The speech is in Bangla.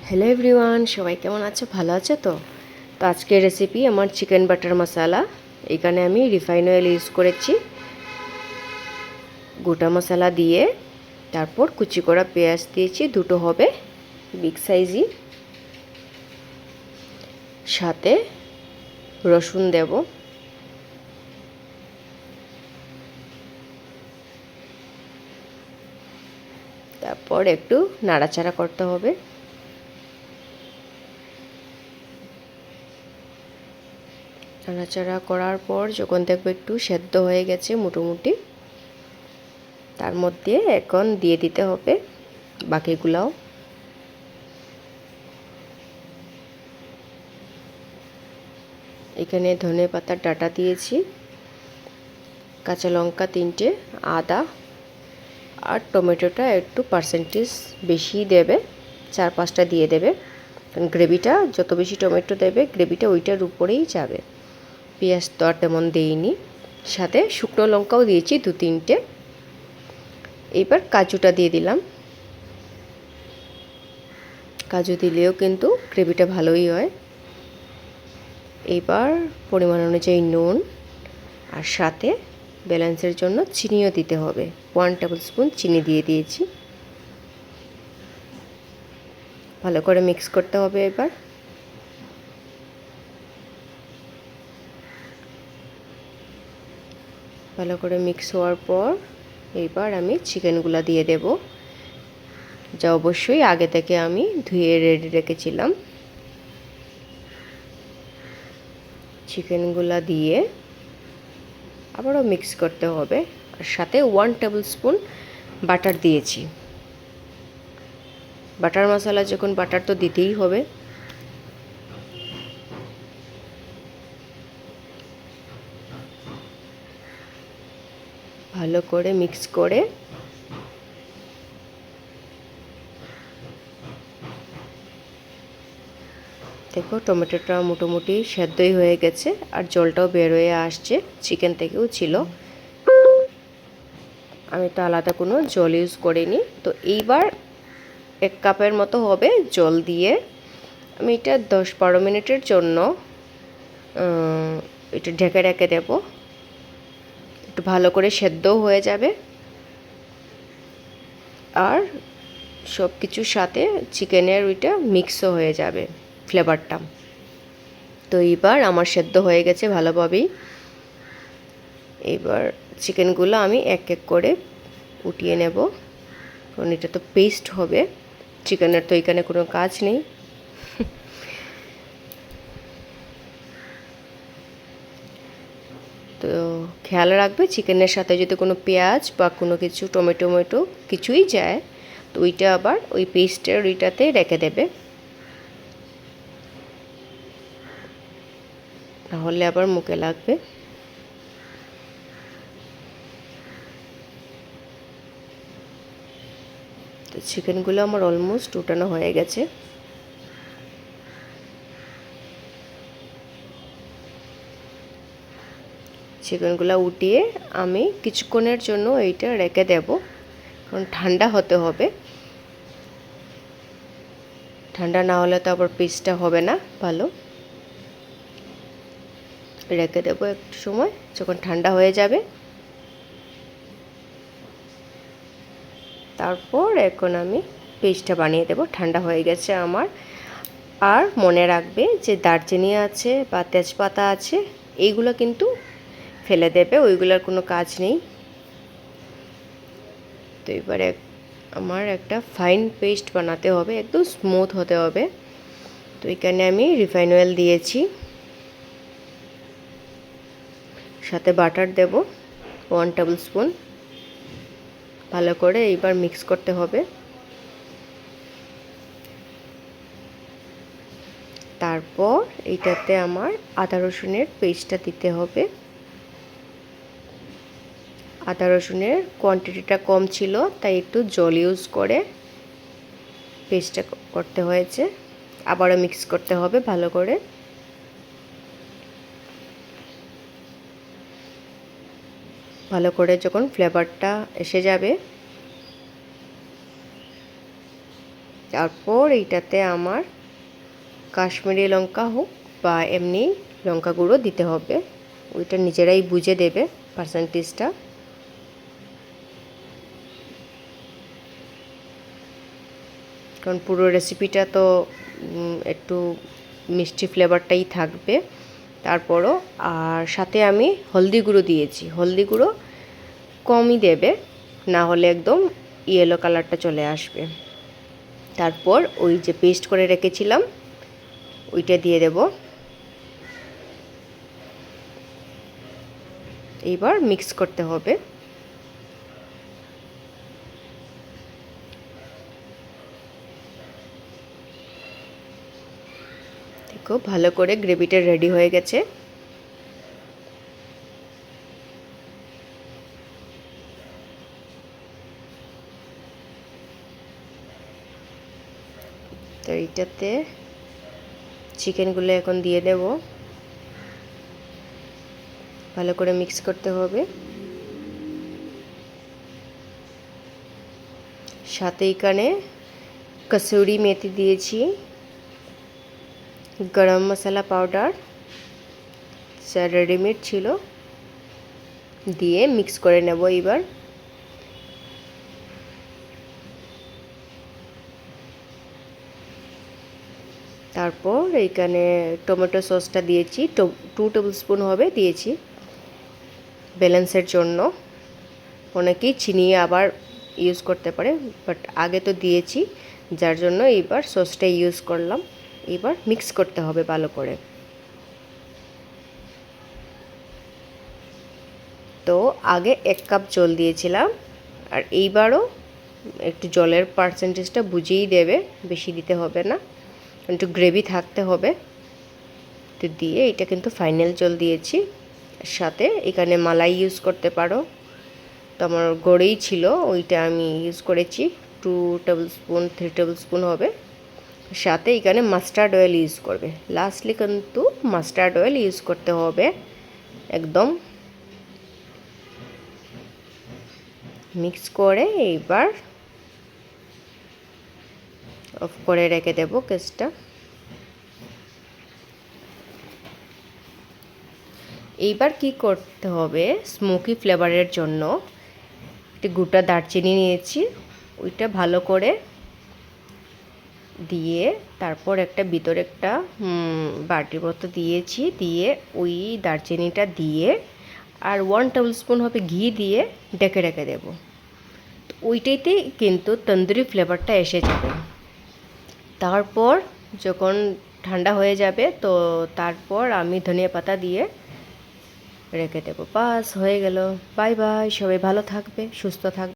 হ্যালো এভরিওয়ান, সবাই কেমন আছো? ভালো আছো তো? আজকের রেসিপি আমার চিকেন বাটার মশলা। এখানে আমি রিফাইন অয়েল ইউজ করেছি, গোটা মশলা দিয়ে, তারপর কুচি করা পেঁয়াজ দিয়েছি, দুটো হবে বিগ সাইজই, সাথে রসুন দেব, তারপর একটু নাড়াচাড়া করতে হবে। নাড়াচাড়া করার পর যখন দেখবো একটু সেদ্ধ হয়ে গেছে মোটামুটি, তার মধ্যে এখন দিয়ে দিতে হবে বাকিগুলাও। এখানে ধনে পাতার ডাঁটা দিয়েছি, কাঁচা লঙ্কা 3টে, আদা, আর টমেটোটা একটু পার্সেন্টেজ বেশি দেবে, 4-5টা দিয়ে দেবে, কারণ গ্রেভিটা যত বেশি টমেটো দেবে গ্রেভিটা ওইটার উপরেই যাবে। পেঁয়াজ তো আর তেমন দেইনি, সাথে শুকনো লঙ্কাও দিয়েছি 2-3টে। এইবার কাজুটা দিয়ে দিলাম, কাজু দিলেও কিন্তু গ্রেভিটা ভালোই হয়। এইবার পরিমাণ অনুযায়ী নুন, আর সাথে ব্যালেন্সের জন্য চিনিও দিতে হবে, 1 টেবিল স্পুন চিনি দিয়ে দিয়েছি। ভালো করে মিক্স করতে হবে। এবার ভালো করে মিক্স হওয়ার পর এইবার আমি চিকেনগুলো দিয়ে দেব, যা অবশ্যই আগে থেকে আমি ধুয়ে রেডি রেখেছিলাম। চিকেনগুলো দিয়ে আবারও মিক্স করতে হবে, আর সাথে 1 টেবিল স্পুন বাটার দিয়েছি। বাটার মশলা যখন, বাটার তো দিতেই হবে। ভালো করে মিক্স করে দেখো টমেটোটা মোটামুটি সেদ্ধই হয়ে গেছে, আর জলটাও বের হয়ে আসছে, চিকেন থেকেও ছিল। আমি তো আলাদা কোনো জল ইউজ করিনি। তো এইবার 1 কাপের মতো হবে জল দিয়ে আমি এটা 10-12 মিনিটের জন্য এটা ঢেকে রেখে দেব, একটু ভালো করে সেদ্ধও হয়ে যাবে, আর সব কিছুর সাথে চিকেনের ওইটা মিক্সও হয়ে যাবে ফ্লেভারটা। তো এইবার আমার সেদ্ধ হয়ে গেছে ভালোভাবেই। এবার চিকেনগুলো আমি এক এক করে উঠিয়ে নেব, কারণ এটা তো পেস্ট হবে, চিকেনের তো এখানে কোনো কাজ নেই। তো খেয়াল রাখবে চিকেনের সাথে যদি কোনো পেঁয়াজ বা কোনো কিছু টমেটো কিছুই যায়, তো ওইটা আবার ওই পেস্টের ওইটাতে রেখে দেবে, নাহলে আবার মুখে লাগবে। তো চিকেনগুলো আমার অলমোস্ট উঠানো হয়ে গেছে। চিকেনগুলো উঠিয়ে আমি কিছুক্ষণের জন্য এইটা রেখে দেব, কারণ ঠান্ডা হতে হবে। ঠান্ডা না হলে তো আবার পিসটা হবে না ভালো। রেখে দেবো একটু সময়, যখন ঠান্ডা হয়ে যাবে তারপর এখন আমি পেস্টটা বানিয়ে দেব। ঠান্ডা হয়ে গেছে আমার। আর মনে রাখবে যে দারচিনি আছে বা তেজপাতা আছে, এইগুলো কিন্তু ফেলে দেবে, ওইগুলোর কোনো কাজ নেই। তো এবারে আমার একটা ফাইন পেস্ট বানাতে হবে, একদম স্মুথ হতে হবে। তো এখানে আমি রিফাইন অয়েল দিয়েছি, সাথে বাটার দেব 1 টেবিল স্পুন। ভালো করে এইবার মিক্স করতে হবে। তারপর এইটাতে আমার আদা রসুনের পেস্টটা দিতে হবে। আদা রসুনের কোয়ান্টিটিটা কম ছিল, তাই একটু জল ইউজ করে পেস্টটা করতে হয়েছে। আবারও মিক্স করতে হবে ভালো করে। ভালো করে যখন ফ্লেভারটা এসে যাবে, তারপর এইটাতে আমার কাশ্মীরি লঙ্কা হোক বা এমনি লঙ্কা গুঁড়ো দিতে হবে, ওইটা নিজেরাই বুঝে দেবে পার্সেন্টেজটা। কারণ পুরো রেসিপিটা তো একটু মিষ্টি ফ্লেভারটাই থাকবে। তারপরও আর সাথে আমি হলদি গুঁড়ো দিয়েছি, হলদি গুঁড়ো কমই দেবে, না হলে একদম ইয়েলো কালারটা চলে আসবে। তারপর ওই যে পেস্ট করে রেখেছিলাম ওইটা দিয়ে দেব। এইবার মিক্স করতে হবে। দেখো ভালো করে গ্রেভিটা রেডি হয়ে গেছে। তো এইটাতে চিকেনগুলো এখন দিয়ে দেব, ভালো করে মিক্স করতে হবে। সাথে এখানে কসুরি মেথি দিয়েছি, গরম মশলা পাউডার যা রেডিমেড ছিল দিয়ে মিক্স করে নেব এবার। তারপর এইখানে টমেটো সসটা দিয়েছি, 2 টেবিল স্পুন হবে দিয়েছি ব্যালেন্সের জন্য। অনেকেই চিনি আবার ইউজ করতে পারে, বাট আগে তো দিয়েছি যার জন্য এইবার সসটা ইউজ করলাম। এবার মিক্স করতে হবে ভালো করে। তো আগে 1 কাপ জল দিয়েছিলাম, আর এইবারও একটু জলের পার্সেন্টেজটা বুঝেই দেবে, বেশি দিতে হবে না, একটু গ্রেভি থাকতে হবে। তো দিয়ে এটা কিন্তু ফাইনাল জল দিয়েছি। সাথে এখানে মালাই ইউজ করতে পারো, তো আমার গড়েই ছিল ওইটা আমি ইউজ করেছি, 2 টেবিল স্পুন 3 টেবিল স্পুন হবে। সাথে এখানে মাস্টার্ড অয়েল ইউজ করবে, লাস্টলি কিন্তু মাস্টার্ড অয়েল ইউজ করতে হবে। একদম মিক্স করে এইবার অফ করে রেখে দেব গ্যাসটা। এইবার কি করতে হবে, স্মোকি ফ্লেভারের জন্য একটি গোটা দারচিনি নিয়েছি, ওইটা ভালো করে দিয়ে তারপর একটা ভিতরে একটা বাটির মতো দিয়েছি, দিয়ে ওই দারচিনিটা দিয়ে আর 1 টেবিল স্পুন হবে ঘি দিয়ে ঢেকে রেখে দেব। ওইটাইতে কিন্তু তন্দুরি ফ্লেভারটা এসে যাবে। তারপর যখন ঠান্ডা হয়ে যাবে তো তারপর আমি ধনিয়া পাতা দিয়ে রেখে দেবো। বাস হয়ে গেল। বাই বাই, সবাই ভালো থাকবে, সুস্থ থাকবে।